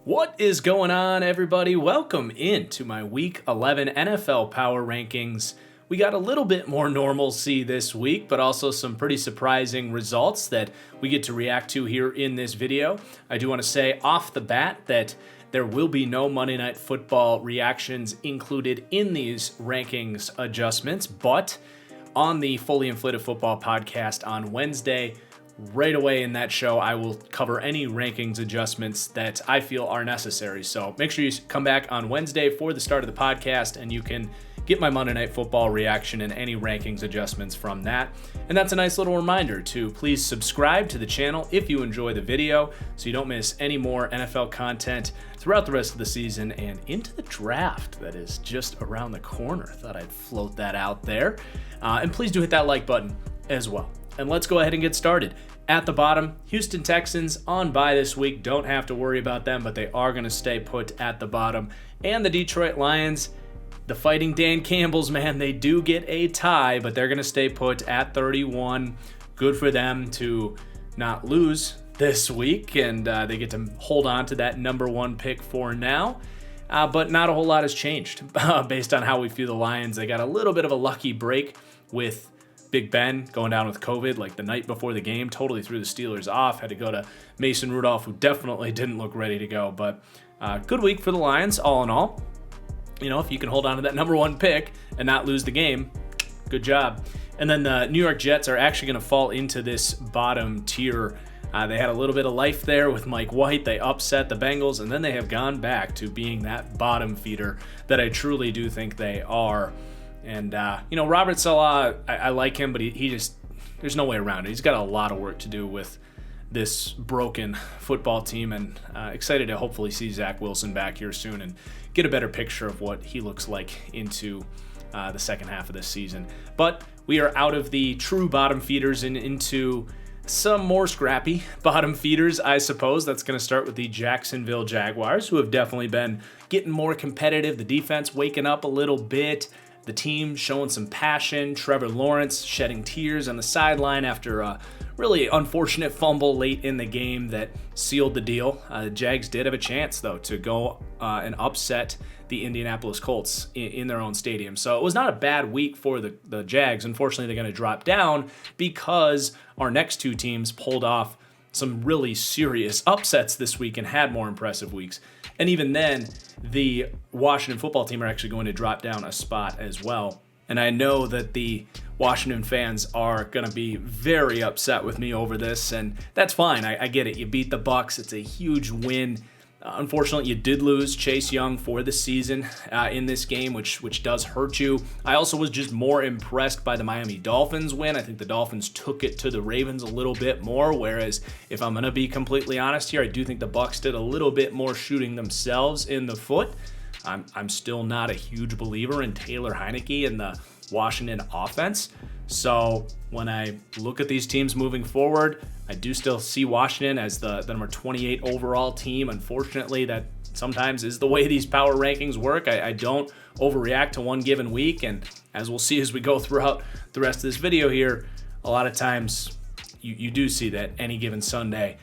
What is going on, everybody? Welcome into my Week 11 NFL Power Rankings. We got a little bit more normalcy this week, but also some pretty surprising results that we get to react to here in this video. I do want to say off the bat that there will be no Monday Night Football reactions included in these rankings adjustments, but on the Fully Inflated Football podcast on Wednesday, right away in that show, I will cover any rankings adjustments that I feel are necessary. So make sure you come back on Wednesday for the start of the podcast, and you can get my Monday Night Football reaction and any rankings adjustments from that. And that's a nice little reminder to please subscribe to the channel if you enjoy the video so you don't miss any more NFL content throughout the rest of the season and into the draft that is just around the corner. Thought I'd float that out there. And please do hit that like button as well. And let's go ahead and get started. At the bottom, Houston Texans on bye this week. Don't have to worry about them, but they are going to stay put at the bottom. And the Detroit Lions, the Fighting Dan Campbells, man, they do get a tie, but they're going to stay put at 31. Good for them to not lose this week, and they get to hold on to that number one pick for now. But not a whole lot has changed based on how we view the Lions. They got a little bit of a lucky break with Big Ben going down with COVID like the night before the game, totally threw the Steelers off. Had to go to Mason Rudolph, who definitely didn't look ready to go. But good week for the Lions, all in all. You know, if you can hold on to that number one pick and not lose the game, good job. And then the New York Jets are actually going to fall into this bottom tier. They had a little bit of life there with Mike White. They upset the Bengals, and then they have gone back to being that bottom feeder that I truly do think they are. And, Robert Saleh, I like him, but he just, there's no way around it. He's got a lot of work to do with this broken football team, and excited to hopefully see Zach Wilson back here soon and get a better picture of what he looks like into the second half of this season. But we are out of the true bottom feeders and into some more scrappy bottom feeders, I suppose. That's going to start with the Jacksonville Jaguars, who have definitely been getting more competitive. The defense waking up a little bit. The team showing some passion. Trevor Lawrence shedding tears on the sideline after a really unfortunate fumble late in the game that sealed the deal. The Jags did have a chance, though, to go and upset the Indianapolis Colts in their own stadium. So it was not a bad week for the Jags. Unfortunately, they're going to drop down because our next two teams pulled off some really serious upsets this week and had more impressive weeks. And even then, the Washington football team are actually going to drop down a spot as well. And I know that the Washington fans are going to be very upset with me over this, and that's fine. I get it. You beat the Bucs. It's a huge win. Unfortunately, you did lose Chase Young for the season in this game, which does hurt you. I also was just more impressed by the Miami Dolphins win. I think the Dolphins took it to the Ravens a little bit more, whereas if I'm going to be completely honest here, I do think the Bucs did a little bit more shooting themselves in the foot. I'm still not a huge believer in Taylor Heineke and the Washington offense. So when I look at these teams moving forward, I do still see Washington as the number 28 overall team. Unfortunately, that sometimes is the way these power rankings work. I don't overreact to one given week, and as we'll see as we go throughout the rest of this video here, a lot of times you do see that any given Sunday,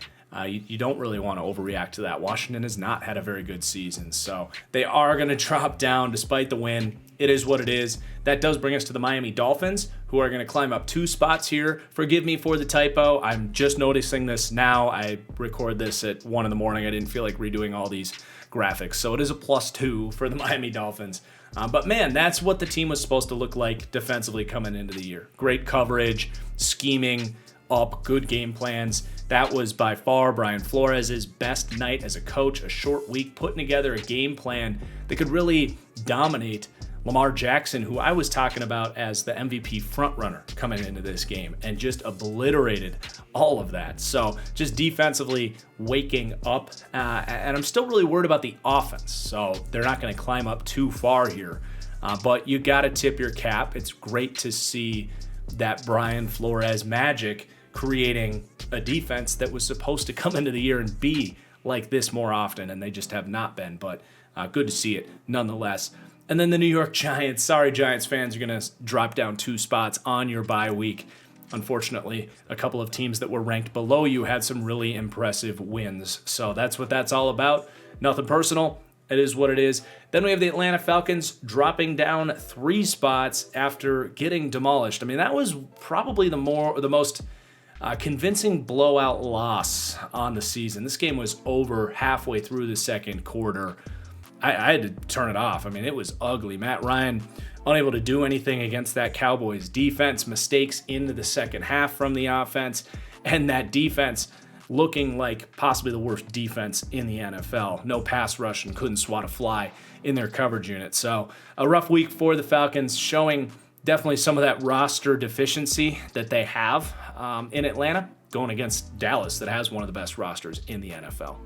you don't really want to overreact to that. Washington has not had a very good season, so they are going to drop down despite the win. It is what it is. That does bring us to the Miami Dolphins, who are going to climb up 2 spots here. Forgive me for the typo. I'm just noticing this now. I record this at 1 in the morning. I didn't feel like redoing all these graphics, so it is a +2 for the Miami Dolphins. But man, that's what the team was supposed to look like defensively coming into the year. Great coverage, scheming up, good game plans. That was by far Brian Flores' best night as a coach, a short week, putting together a game plan that could really dominate Lamar Jackson, who I was talking about as the MVP frontrunner coming into this game, and just obliterated all of that. So just defensively waking up, and I'm still really worried about the offense. So they're not going to climb up too far here, but you got to tip your cap. It's great to see that Brian Flores magic creating a defense that was supposed to come into the year and be like this more often, and they just have not been, but good to see it nonetheless. And then the New York Giants. Sorry, Giants fans, you're going to drop down 2 spots on your bye week. Unfortunately, a couple of teams that were ranked below you had some really impressive wins. So that's what that's all about. Nothing personal. It is what it is. Then we have the Atlanta Falcons dropping down 3 spots after getting demolished. I mean, that was probably the most convincing blowout loss on the season. This game was over halfway through the second quarter. I had to turn it off. I mean, it was ugly. Matt Ryan unable to do anything against that Cowboys defense. Mistakes into the second half from the offense. And that defense looking like possibly the worst defense in the NFL. No pass rush and couldn't swat a fly in their coverage unit. So a rough week for the Falcons, showing definitely some of that roster deficiency that they have in Atlanta, going against Dallas that has one of the best rosters in the NFL.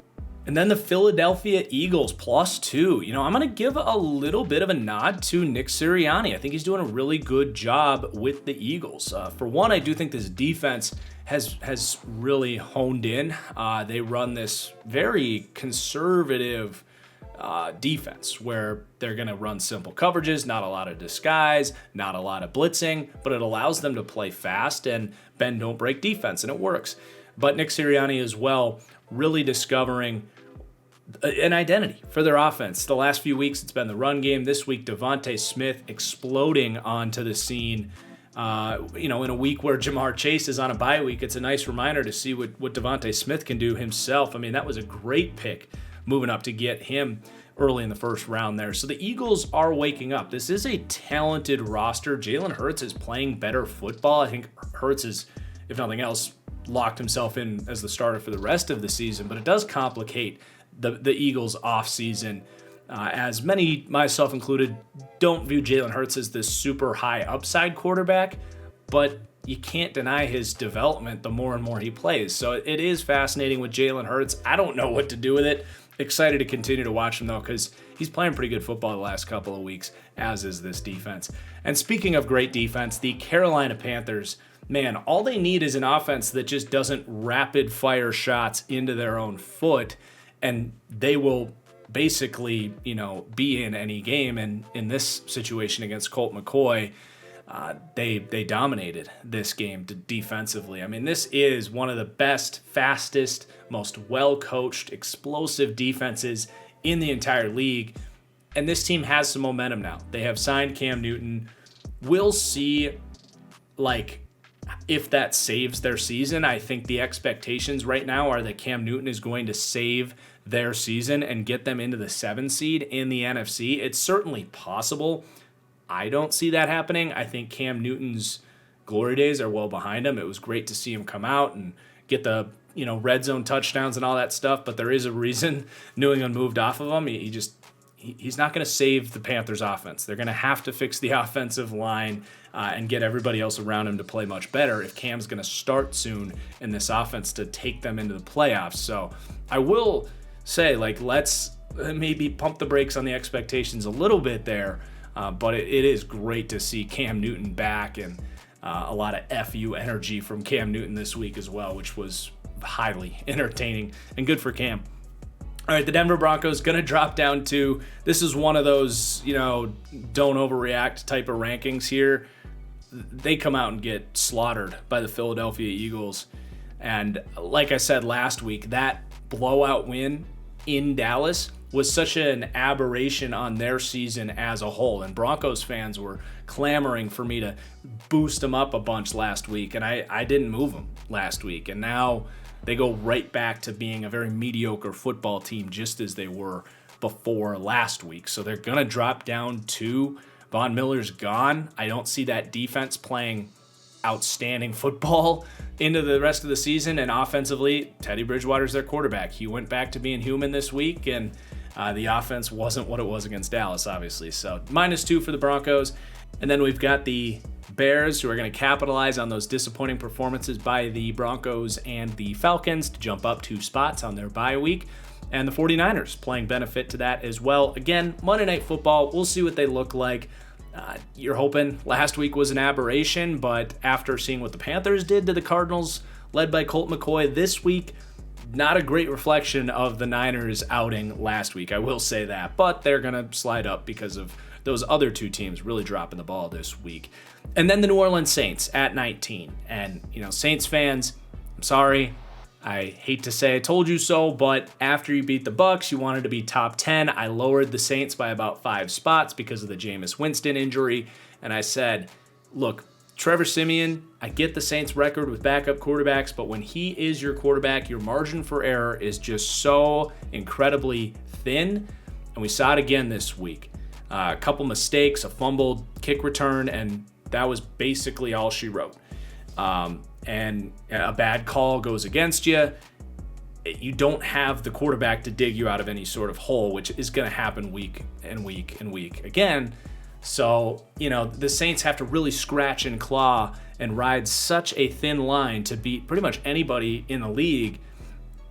And then the Philadelphia Eagles +2. I'm going to give a little bit of a nod to Nick Sirianni. I think he's doing a really good job with the Eagles. For one, I do think this defense has really honed in. They run this very conservative defense where they're going to run simple coverages, not a lot of disguise, not a lot of blitzing, but it allows them to play fast and bend, don't break defense, and it works. But Nick Sirianni as well, really discovering an identity for their offense. The last few weeks, it's been the run game. This week, Devontae Smith exploding onto the scene. In a week where Jamar Chase is on a bye week, it's a nice reminder to see what Devontae Smith can do himself. I mean, that was a great pick moving up to get him early in the first round there. So the Eagles are waking up. This is a talented roster. Jalen Hurts is playing better football. I think Hurts is, if nothing else, locked himself in as the starter for the rest of the season, but it does complicate the Eagles offseason, as many, myself included, don't view Jalen Hurts as this super high upside quarterback, but you can't deny his development the more and more he plays. So it is fascinating with Jalen Hurts. I don't know what to do with it. Excited to continue to watch him, though, because he's playing pretty good football the last couple of weeks, as is this defense. And speaking of great defense, the Carolina Panthers, man, all they need is an offense that just doesn't rapid fire shots into their own foot, and they will basically, be in any game. And in this situation against Colt McCoy, they dominated this game defensively. I mean, this is one of the best, fastest, most well-coached, explosive defenses in the entire league. And this team has some momentum now. They have signed Cam Newton. We'll see, if that saves their season. I think the expectations right now are that Cam Newton is going to save their season and get them into the 7 seed in the NFC. It's certainly possible. I don't see that happening. I think Cam Newton's glory days are well behind him. It was great to see him come out and get the red zone touchdowns and all that stuff, but there is a reason New England moved off of him. He's not going to save the Panthers offense. They're going to have to fix the offensive line and get everybody else around him to play much better if Cam's going to start soon in this offense to take them into the playoffs. So I will say, let's maybe pump the brakes on the expectations a little bit there. But it is great to see Cam Newton back, and a lot of FU energy from Cam Newton this week as well, which was highly entertaining and good for Cam. All right, the Denver Broncos going to drop down to, this is one of those, don't overreact type of rankings here. They come out and get slaughtered by the Philadelphia Eagles. And like I said last week, that blowout win in Dallas was such an aberration on their season as a whole. And Broncos fans were clamoring for me to boost them up a bunch last week, and I didn't move them last week. And now they go right back to being a very mediocre football team, just as they were before last week. So they're going to drop down 2. Von Miller's gone. I don't see that defense playing outstanding football into the rest of the season. And offensively, Teddy Bridgewater's their quarterback. He went back to being human this week, and the offense wasn't what it was against Dallas, obviously. So -2 for the Broncos. And then we've got the Bears, who are going to capitalize on those disappointing performances by the Broncos and the Falcons to jump up 2 spots on their bye week. And the 49ers playing benefit to that as well. Again, Monday Night Football, we'll see what they look like. You're hoping last week was an aberration, but after seeing what the Panthers did to the Cardinals, led by Colt McCoy this week, not a great reflection of the Niners outing last week, I will say that. But they're going to slide up because of those other two teams really dropping the ball this week. And then the New Orleans Saints at 19. And, Saints fans, I'm sorry. I hate to say I told you so, but after you beat the Bucs, you wanted to be top 10. I lowered the Saints by about 5 spots because of the Jameis Winston injury. And I said, look, Trevor Siemian, I get the Saints record with backup quarterbacks, but when he is your quarterback, your margin for error is just so incredibly thin. And we saw it again this week. A couple mistakes, a fumbled kick return, and that was basically all she wrote. And a bad call goes against you. You don't have the quarterback to dig you out of any sort of hole, which is going to happen week and week and week again. So, the Saints have to really scratch and claw and ride such a thin line to beat pretty much anybody in the league.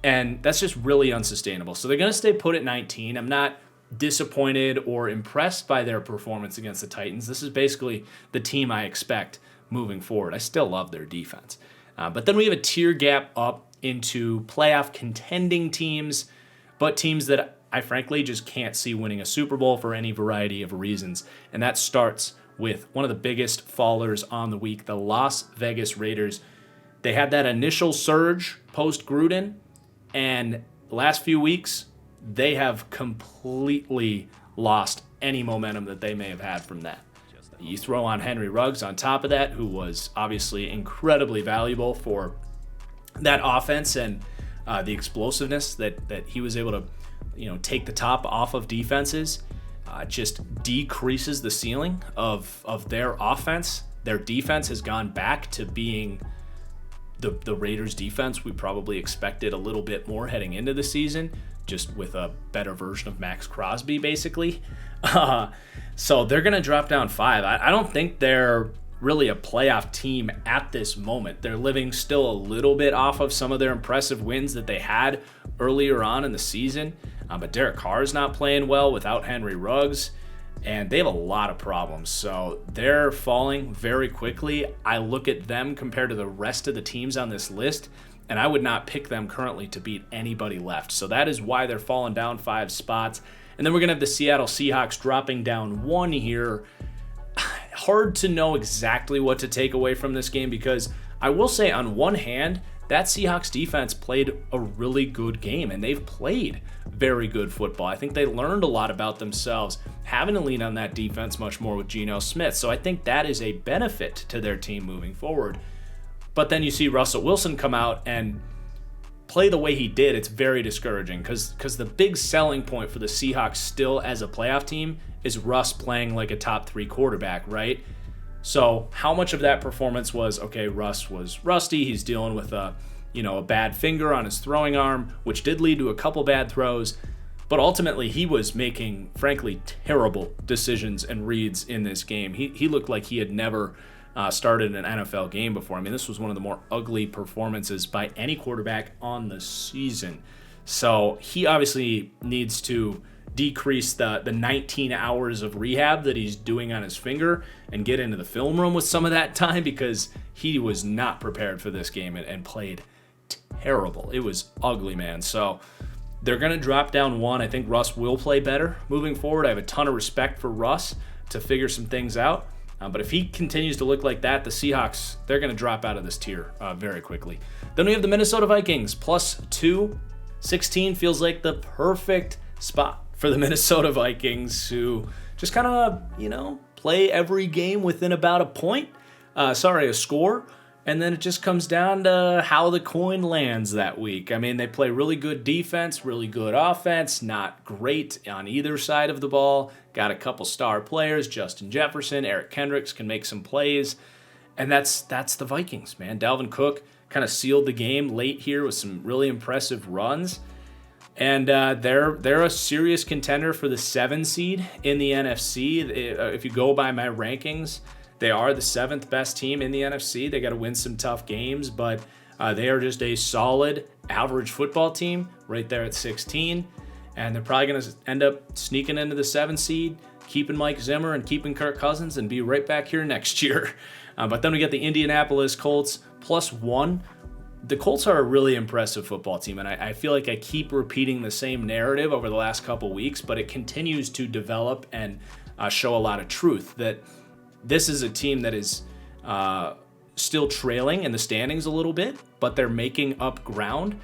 And that's just really unsustainable. So they're going to stay put at 19. I'm not disappointed or impressed by their performance against the Titans. This is basically the team I expect moving forward. I still love their defense. But then we have a tier gap up into playoff contending teams, but teams that I frankly just can't see winning a Super Bowl for any variety of reasons. And that starts with one of the biggest fallers on the week, the Las Vegas Raiders. They had that initial surge post-Gruden, and the last few weeks, they have completely lost any momentum that they may have had from that. You throw on Henry Ruggs on top of that, who was obviously incredibly valuable for that offense and the explosiveness that he was able to take the top off of defenses, just decreases the ceiling of their offense. Their defense has gone back to being the Raiders defense we probably expected a little bit more heading into the season, just with a better version of Max Crosby, basically. So they're going to drop down 5. I don't think they're really a playoff team at this moment. They're living still a little bit off of some of their impressive wins that they had earlier on in the season. But Derek Carr is not playing well without Henry Ruggs, and they have a lot of problems. So they're falling very quickly. I look at them compared to the rest of the teams on this list, and I would not pick them currently to beat anybody left. So that is why they're falling down 5 spots. And then we're going to have the Seattle Seahawks dropping down 1 here. Hard to know exactly what to take away from this game, because I will say on one hand, that Seahawks defense played a really good game, and they've played very good football. I think they learned a lot about themselves, having to lean on that defense much more with Geno Smith. So I think that is a benefit to their team moving forward. But then you see Russell Wilson come out and play the way he did. It's very discouraging because the big selling point for the Seahawks still as a playoff team is Russ playing like a top 3 quarterback, right? So how much of that performance was, okay, Russ was rusty, he's dealing with a bad finger on his throwing arm, which did lead to a couple bad throws, but ultimately he was making, frankly, terrible decisions and reads in this game. He looked like he had never started an NFL game before. I mean, this was one of the more ugly performances by any quarterback on the season. So he obviously needs to decrease the 19 hours of rehab that he's doing on his finger and get into the film room with some of that time, because he was not prepared for this game and played terrible. It was ugly, man. So they're going to drop down 1. I think Russ will play better moving forward. I have a ton of respect for Russ to figure some things out. But if he continues to look like that, the Seahawks, they're going to drop out of this tier very quickly. Then we have the Minnesota Vikings, +2. 16 feels like the perfect spot for the Minnesota Vikings, who just kind of, play every game within about a score. And then it just comes down to how the coin lands that week. I mean, they play really good defense, really good offense, not great on either side of the ball. Got a couple star players, Justin Jefferson, Eric Kendricks can make some plays. And that's the Vikings, man. Dalvin Cook kind of sealed the game late here with some really impressive runs. And they're a serious contender for the 7 seed in the NFC. If you go by my rankings, they are the 7th best team in the NFC. They got to win some tough games, but they are just a solid average football team right there at 16. And they're probably going to end up sneaking into the 7 seed, keeping Mike Zimmer and keeping Kirk Cousins, and be right back here next year. But then we get the Indianapolis Colts +1. The Colts are a really impressive football team, and I feel like I keep repeating the same narrative over the last couple weeks, but it continues to develop and show a lot of truth, that this is a team that is still trailing in the standings a little bit, but they're making up ground,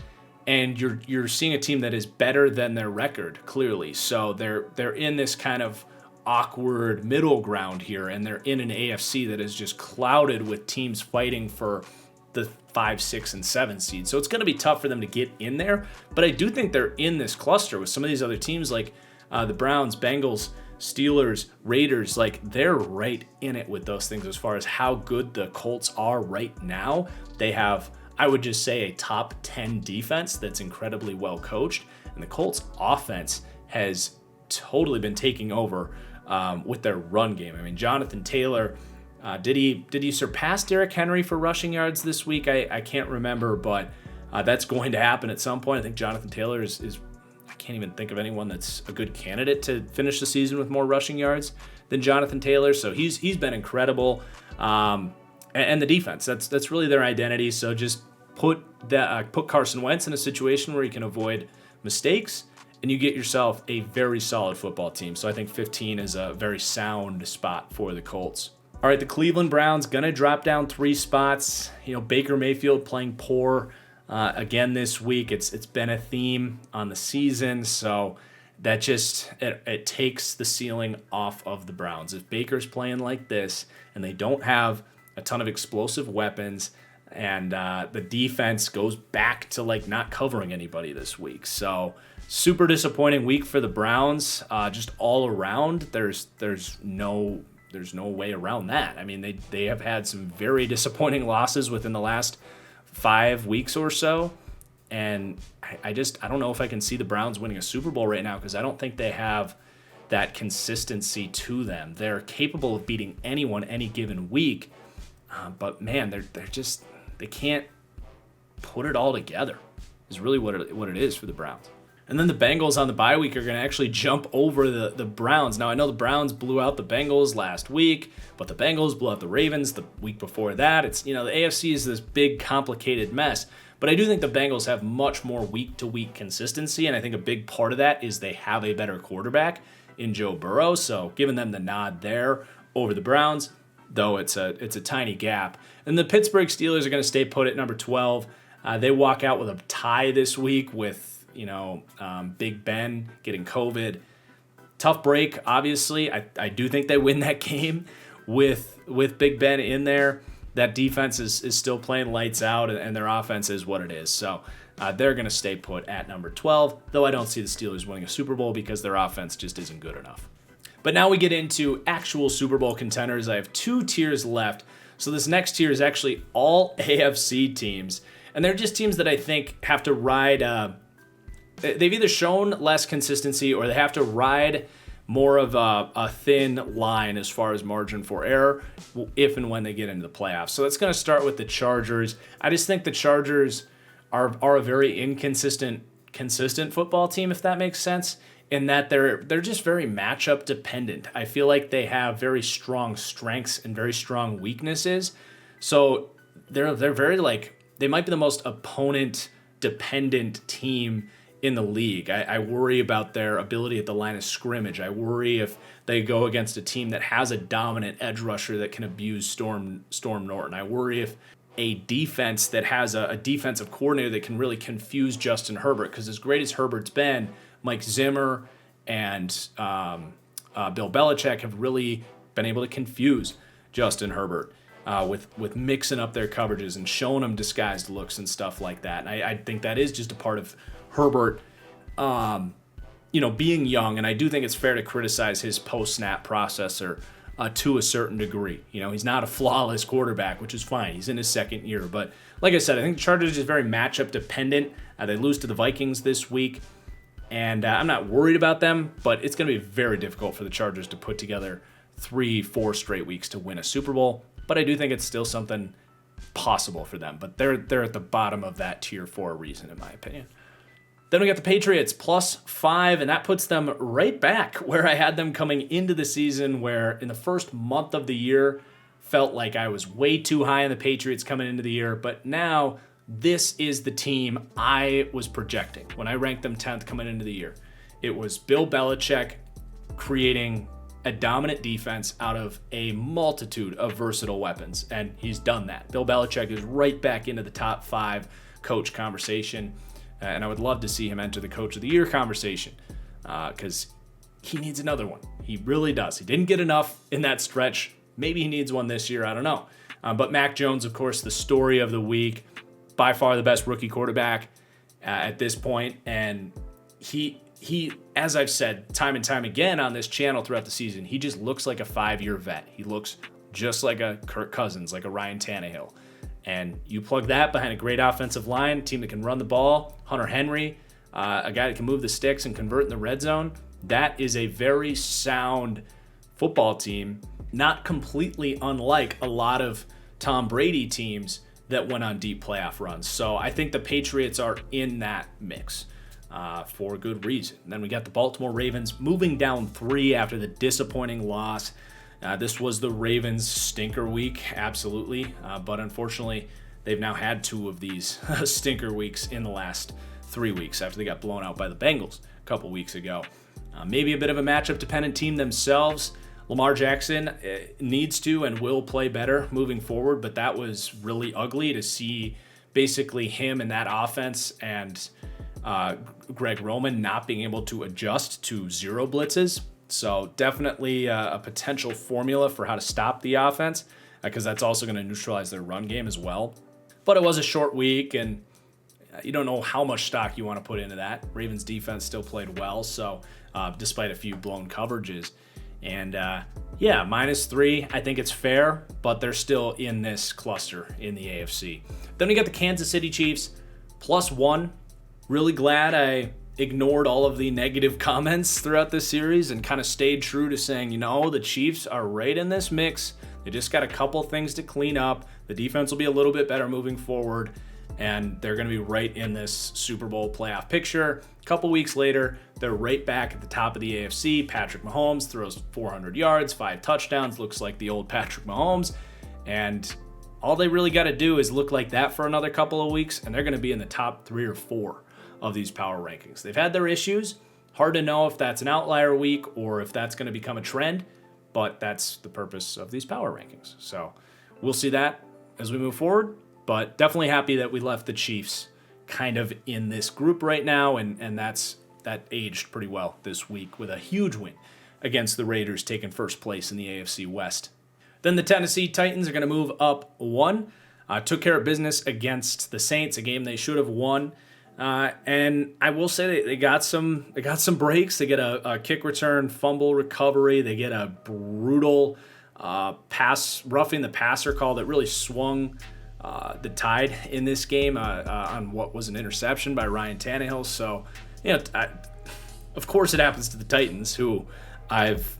and you're seeing a team that is better than their record, clearly. So they're in this kind of awkward middle ground here, and they're in an AFC that is just clouded with teams fighting for the 5, 6, and 7 seed. So it's going to be tough for them to get in there, but I do think they're in this cluster with some of these other teams like the Browns, Bengals, Steelers, Raiders. Like, they're right in it with those things as far as how good the Colts are right now. They have, I would just say, a top 10 defense that's incredibly well coached, and the Colts offense has totally been taking over with their run game. I mean, Jonathan Taylor, did he surpass Derrick Henry for rushing yards this week? I can't remember, but that's going to happen at some point. I think Jonathan Taylor is I can't even think of anyone that's a good candidate to finish the season with more rushing yards than Jonathan Taylor. So he's been incredible. And the defense, that's really their identity. So just put Carson Wentz in a situation where he can avoid mistakes, and you get yourself a very solid football team. So I think 15 is a very sound spot for the Colts. All right, the Cleveland Browns going to drop down 3 spots. Baker Mayfield playing poor again this week. It's been a theme on the season, so that just it takes the ceiling off of the Browns. If Baker's playing like this and they don't have a ton of explosive weapons, and the defense goes back to not covering anybody this week. So super disappointing week for the Browns, just all around. There's no way around that. I mean, they have had some very disappointing losses within the last 5 weeks or so, and I don't know if I can see the Browns winning a Super Bowl right now, because I don't think they have that consistency to them. They're capable of beating anyone any given week, but man, they can't put it all together. Is really what it is for the Browns. And then the Bengals on the bye week are going to actually jump over the Browns. Now, I know the Browns blew out the Bengals last week, but the Bengals blew out the Ravens the week before that. It's, the AFC is this big, complicated mess. But I do think the Bengals have much more week-to-week consistency, and I think a big part of that is they have a better quarterback in Joe Burrow. So giving them the nod there over the Browns, though it's a tiny gap. And the Pittsburgh Steelers are going to stay put at number 12. They walk out with a tie this week with Big Ben getting COVID. Tough break, obviously. I do think they win that game with Big Ben in there. That defense is still playing lights out, and their offense is what it is. So they're going to stay put at number 12, though I don't see the Steelers winning a Super Bowl because their offense just isn't good enough. But now we get into actual Super Bowl contenders. I have 2 tiers left. So this next tier is actually all AFC teams, and they're just teams that I think have to ride they've either shown less consistency or they have to ride more of a thin line as far as margin for error if and when they get into the playoffs. So that's going to start with the Chargers. I just think the Chargers are a very consistent football team, if that makes sense, in that they're just very matchup dependent. I feel like they have very strong strengths and very strong weaknesses. So they're very they might be the most opponent dependent team in the league. I worry about their ability at the line of scrimmage. I worry if they go against a team that has a dominant edge rusher that can abuse Storm Norton. I worry if a defense that has a defensive coordinator that can really confuse Justin Herbert, because as great as Herbert's been, Mike Zimmer and Bill Belichick have really been able to confuse Justin Herbert with mixing up their coverages and showing them disguised looks and stuff like that. And I think that is just a part of Herbert, being young, and I do think it's fair to criticize his post-snap processor to a certain degree. He's not a flawless quarterback, which is fine. He's in his second year. But like I said, I think the Chargers are just very matchup dependent. They lose to the Vikings this week, and I'm not worried about them, but it's going to be very difficult for the Chargers to put together 3-4 straight weeks to win a Super Bowl. But I do think it's still something possible for them. But they're at the bottom of that tier for a reason, in my opinion. Then we got the Patriots +5, and that puts them right back where I had them coming into the season, where in the first month of the year felt like I was way too high on the Patriots coming into the year. But now this is the team I was projecting when I ranked them 10th coming into the year. It was Bill Belichick creating a dominant defense out of a multitude of versatile weapons, and he's done that. Bill Belichick is right back into the top 5 coach conversation, and I would love to see him enter the Coach of the Year conversation because he needs another one. He really does. He didn't get enough in that stretch. Maybe he needs one this year. I don't know. But Mac Jones, of course, the story of the week, by far the best rookie quarterback at this point, and he, as I've said time and time again on this channel throughout the season, he just looks like a 5-year vet. He looks just like a Kirk Cousins, like a Ryan Tannehill. And you plug that behind a great offensive line, a team that can run the ball, Hunter Henry, a guy that can move the sticks and convert in the red zone. That is a very sound football team, not completely unlike a lot of Tom Brady teams that went on deep playoff runs. So I think the Patriots are in that mix. For good reason. And then we got the Baltimore Ravens moving down 3 after the disappointing loss. This was the Ravens' stinker week, absolutely. But unfortunately, they've now had 2 of these stinker weeks in the last 3 weeks after they got blown out by the Bengals a couple weeks ago. Maybe a bit of a matchup-dependent team themselves. Lamar Jackson needs to and will play better moving forward, but that was really ugly to see basically him in that offense and Greg Roman not being able to adjust to 0 blitzes. So definitely a potential formula for how to stop the offense because that's also going to neutralize their run game as well. But it was a short week, and you don't know how much stock you want to put into that. Ravens defense still played well, so despite a few blown coverages. And -3, I think it's fair, but they're still in this cluster in the AFC. Then we got the Kansas City Chiefs, +1. Really glad I ignored all of the negative comments throughout this series and kind of stayed true to saying, the Chiefs are right in this mix. They just got a couple things to clean up. The defense will be a little bit better moving forward, and they're going to be right in this Super Bowl playoff picture. A couple weeks later, they're right back at the top of the AFC. Patrick Mahomes throws 400 yards, 5 touchdowns, looks like the old Patrick Mahomes, and all they really got to do is look like that for another couple of weeks, and they're going to be in the top 3 or 4 of these power rankings. They've had their issues. Hard to know if that's an outlier week or if that's going to become a trend, but that's the purpose of these power rankings. So we'll see that as we move forward, but definitely happy that we left the Chiefs kind of in this group right now, and that aged pretty well this week with a huge win against the Raiders, taking first place in the AFC West. Then the Tennessee Titans are going to move up 1. Took care of business against the Saints, a game they should have won. And I will say they got some breaks. They get a kick return, fumble recovery. They get a brutal roughing the passer call that really swung the tide in this game on what was an interception by Ryan Tannehill. So, of course it happens to the Titans, who I've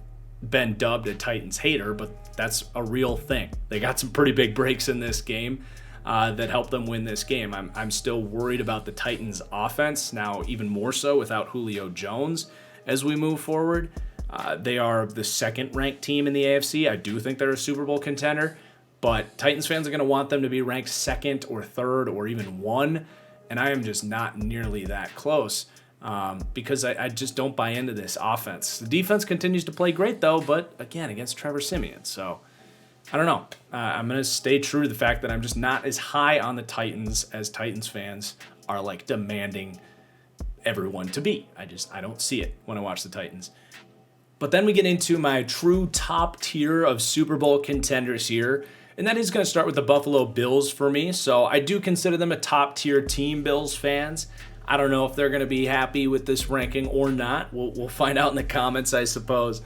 been dubbed a Titans hater, but that's a real thing. They got some pretty big breaks in this game that helped them win this game. I'm still worried about the Titans' offense, now even more so without Julio Jones as we move forward. They are the second-ranked team in the AFC. I do think they're a Super Bowl contender, but Titans fans are going to want them to be ranked 2nd or 3rd or even 1, and I am just not nearly that close because I just don't buy into this offense. The defense continues to play great, though, but again, against Trevor Siemian, so I don't know. I'm going to stay true to the fact that I'm just not as high on the Titans as Titans fans are demanding everyone to be. I don't see it when I watch the Titans. But then we get into my true top tier of Super Bowl contenders here, and that is going to start with the Buffalo Bills for me. So I do consider them a top tier team, Bills fans. I don't know if they're going to be happy with this ranking or not. We'll find out in the comments, I suppose.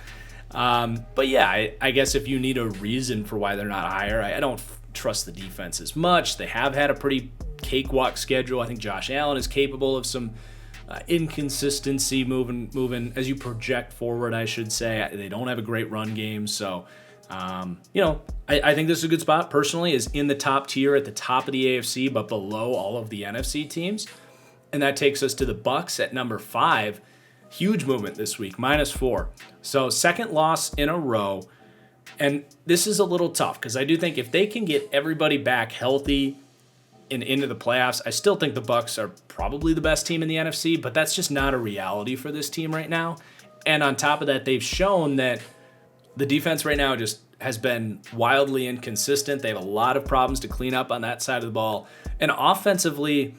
But yeah, I guess if you need a reason for why they're not higher, I don't trust the defense as much. They have had a pretty cakewalk schedule. I think Josh Allen is capable of some inconsistency moving as you project forward, I should say. They don't have a great run game, so I think this is a good spot. Personally, is in the top tier at the top of the AFC, but below all of the NFC teams, and that takes us to the Bucs at number 5. Huge movement this week, -4. So second loss in a row. And this is a little tough because I do think if they can get everybody back healthy and into the playoffs, I still think the Bucs are probably the best team in the NFC, but that's just not a reality for this team right now. And on top of that, they've shown that The defense right now just has been wildly inconsistent. They have a lot of problems to clean up on that side of the ball. And offensively,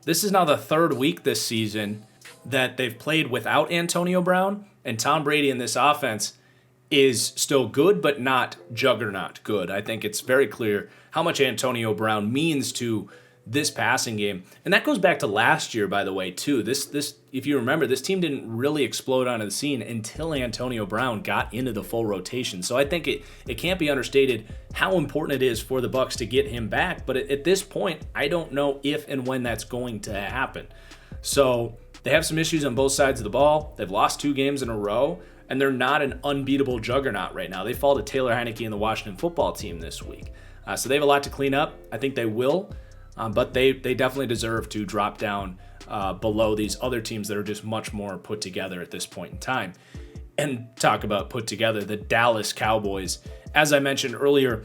this is now the third week this season that they've played without Antonio Brown, and Tom Brady in this offense is still good, but not juggernaut good. I think it's very clear how much Antonio Brown means to this passing game. And that goes back to last year, by the way, too. This, if you remember, this team didn't really explode onto the scene until Antonio Brown got into the full rotation. So I think it can't be understated how important it is for the Bucs to get him back. But at this point, I don't know if and when that's going to happen. So they have some issues on both sides of the ball. They've lost 2 games in a row, and they're not an unbeatable juggernaut right now. They fall to Taylor Heinicke and the Washington football team this week. So they have a lot to clean up. I think they will. But they definitely deserve to drop down below these other teams that are just much more put together at this point in time. And talk about put together, the Dallas Cowboys. As I mentioned earlier,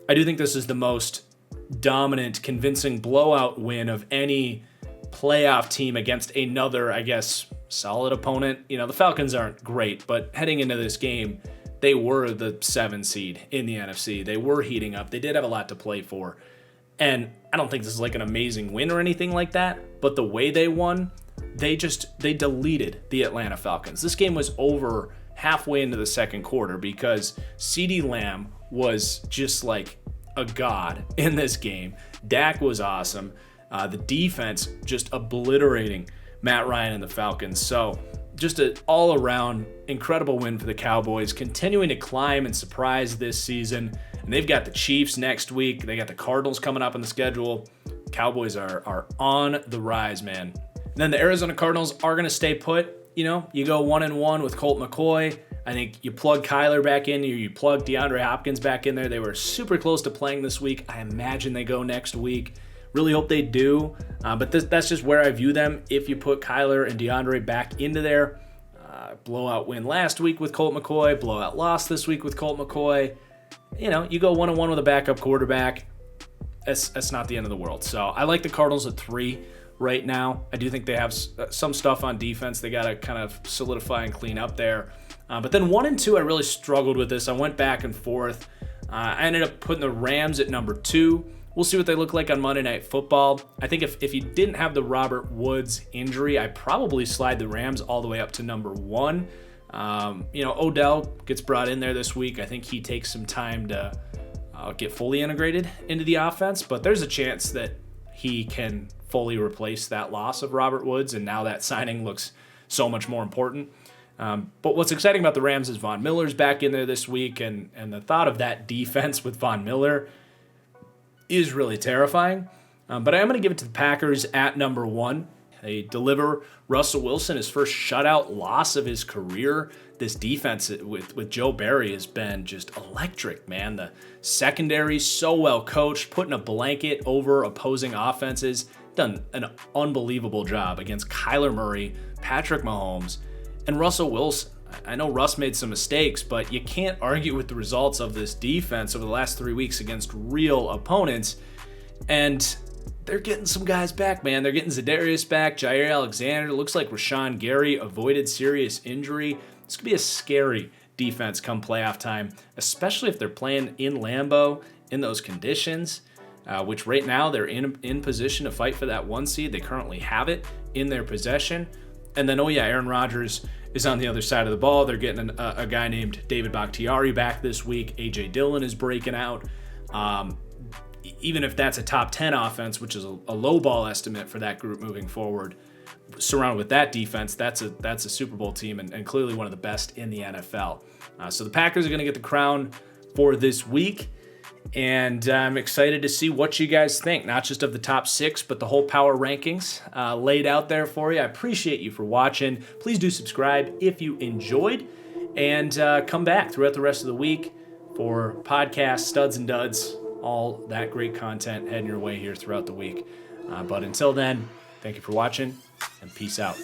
I do think this is the most dominant, convincing blowout win of any playoff team against another, I guess, solid opponent. You know, the Falcons aren't great, but heading into this game, they were the 7 seed in the NFC. They were heating up. They did have a lot to play for. And I don't think this is like an amazing win or anything like that, but the way they won, they deleted the Atlanta Falcons. This game was over halfway into the second quarter because CeeDee Lamb was just like a god in this game. Dak was awesome. The defense just obliterating Matt Ryan and the Falcons. So just an all-around incredible win for the Cowboys, continuing to climb and surprise this season. And they've got the Chiefs next week. They got the Cardinals coming up on the schedule. Cowboys are on the rise, man. And then the Arizona Cardinals are going to stay put. You know, you go 1-1 with Colt McCoy. I think you plug Kyler back in, you plug DeAndre Hopkins back in there. They were super close to playing this week. I imagine they go next week. Really hope they do. But that's just where I view them. If you put Kyler and DeAndre back into there, blowout win last week with Colt McCoy, blowout loss this week with Colt McCoy. You know, you go 1-1 with a backup quarterback. That's not the end of the world. So I like the Cardinals at 3 right now. I do think they have some stuff on defense they got to kind of solidify and clean up there. But then 1 and 2, I really struggled with this. I went back and forth. I ended up putting the Rams at number 2. We'll see what they look like on Monday Night Football. I think if you didn't have the Robert Woods injury, I'd probably slide the Rams all the way up to number 1. Odell gets brought in there this week. I think he takes some time to get fully integrated into the offense, but there's a chance that he can fully replace that loss of Robert Woods, and now that signing looks so much more important. But what's exciting about the Rams is Von Miller's back in there this week, and the thought of that defense with Von Miller is really terrifying. But I am going to give it to the Packers at number 1. They deliver Russell Wilson his first shutout loss of his career. This defense with Joe Barry has been just electric, man. The secondary so well coached, putting a blanket over opposing offenses. Done an unbelievable job against Kyler Murray, Patrick Mahomes, and Russell Wilson. I know Russ made some mistakes, but you can't argue with the results of this defense over the last 3 weeks against real opponents. And they're getting some guys back, man. They're getting Za'Darius back, Jair Alexander. Looks like Rashawn Gary avoided serious injury. This could be a scary defense come playoff time, especially if they're playing in Lambeau in those conditions, which right now they're in position to fight for that 1 seed. They currently have it in their possession. And then, Aaron Rodgers is on the other side of the ball. They're getting a guy named David Bakhtiari back this week. A.J. Dillon is breaking out. Even if that's a top 10 offense, which is a low ball estimate for that group moving forward, surrounded with that defense, that's a Super Bowl team and clearly one of the best in the NFL. So the Packers are going to get the crown for this week. And I'm excited to see what you guys think, not just of the top 6, but the whole power rankings laid out there for you. I appreciate you for watching. Please do subscribe if you enjoyed, and come back throughout the rest of the week for podcasts, studs and duds, all that great content heading your way here throughout the week. But until then, thank you for watching, and peace out.